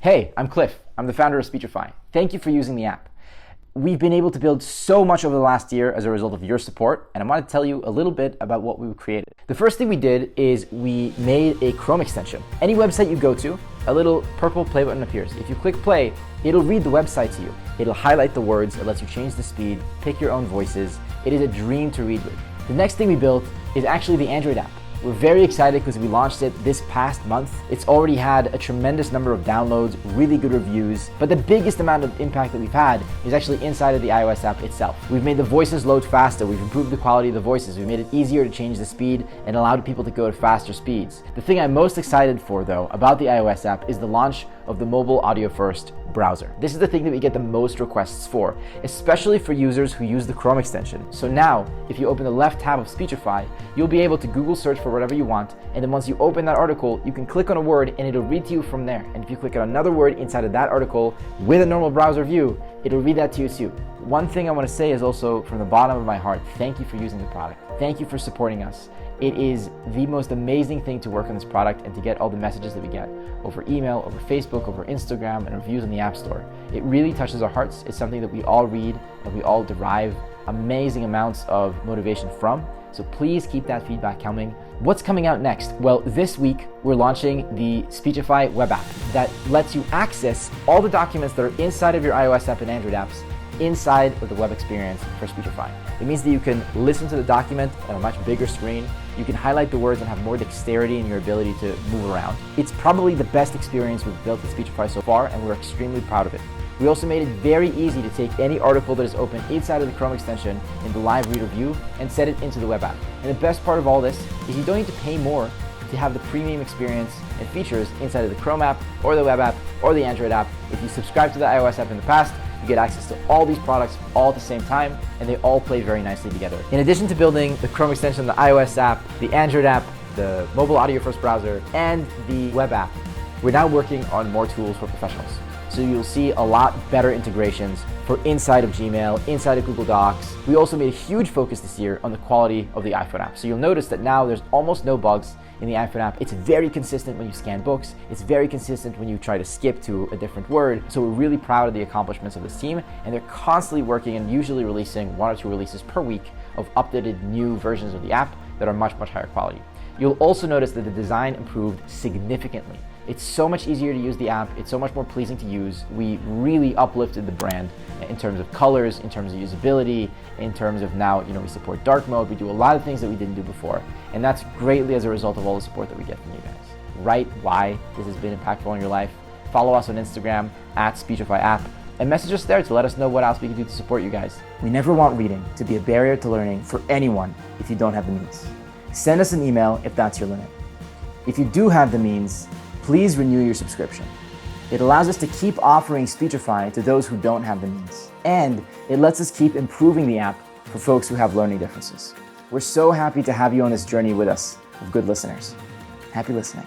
Hey, I'm Cliff. I'm the founder of Speechify. Thank you for using the app. We've been able to build so much over the last year as a result of your support, and I want to tell you a little bit about what we created. The first thing we did is we made a Chrome extension. Any website you go to, a little purple play button appears. If you click play, it'll read the website to you. It'll highlight the words, it lets you change the speed, pick your own voices. It is a dream to read with. The next thing we built is actually the Android app. We're very excited because we launched it this past month. It's already had a tremendous number of downloads, really good reviews, but the biggest amount of impact that we've had is actually inside of the iOS app itself. We've made the voices load faster, we've improved the quality of the voices, we've made it easier to change the speed and allowed people to go to faster speeds. The thing I'm most excited for though about the iOS app is the launch of the mobile audio first browser. This is the thing that we get the most requests for, especially for users who use the Chrome extension. So now, if you open the left tab of Speechify, you'll be able to Google search for whatever you want, and then once you open that article, you can click on a word and it'll read to you from there. And if you click on another word inside of that article with a normal browser view, it'll read that to you too. One thing I want to say is also from the bottom of my heart, thank you for using the product. Thank you for supporting us. It is the most amazing thing to work on this product and to get all the messages that we get over email, over Facebook, over Instagram, and reviews on the App Store. It really touches our hearts. It's something that we all read and we all derive amazing amounts of motivation from. So please keep that feedback coming. What's coming out next? Well, this week we're launching the Speechify web app that lets you access all the documents that are inside of your iOS app and Android apps inside of the web experience for Speechify. It means that you can listen to the document on a much bigger screen. You can highlight the words and have more dexterity in your ability to move around. It's probably the best experience we've built at Speechify so far, and we're extremely proud of it. We also made it very easy to take any article that is open inside of the Chrome extension in the live reader view and set it into the web app. And the best part of all this is you don't need to pay more to have the premium experience and features inside of the Chrome app or the web app or the Android app. If you subscribe to the iOS app in the past, you get access to all these products all at the same time, and they all play very nicely together. In addition to building the Chrome extension, the iOS app, the Android app, the mobile audio first browser, and the web app, we're now working on more tools for professionals. So you'll see a lot better integrations for inside of Gmail, inside of Google Docs. We also made a huge focus this year on the quality of the iPhone app. So you'll notice that now there's almost no bugs in the iPhone app. It's very consistent when you scan books. It's very consistent when you try to skip to a different word. So we're really proud of the accomplishments of this team, and they're constantly working and usually releasing 1 or 2 releases per week of updated new versions of the app that are much, much higher quality. You'll also notice that the design improved significantly. It's so much easier to use the app. It's so much more pleasing to use. We really uplifted the brand in terms of colors, in terms of usability, in terms of now, we support dark mode. We do a lot of things that we didn't do before. And that's greatly as a result of all the support that we get from you guys. Write why this has been impactful in your life. Follow us on Instagram @SpeechifyApp and message us there to let us know what else we can do to support you guys. We never want reading to be a barrier to learning for anyone if you don't have the means. Send us an email if that's your limit. If you do have the means, please renew your subscription. It allows us to keep offering Speechify to those who don't have the means. And it lets us keep improving the app for folks who have learning differences. We're so happy to have you on this journey with us, of good listeners. Happy listening.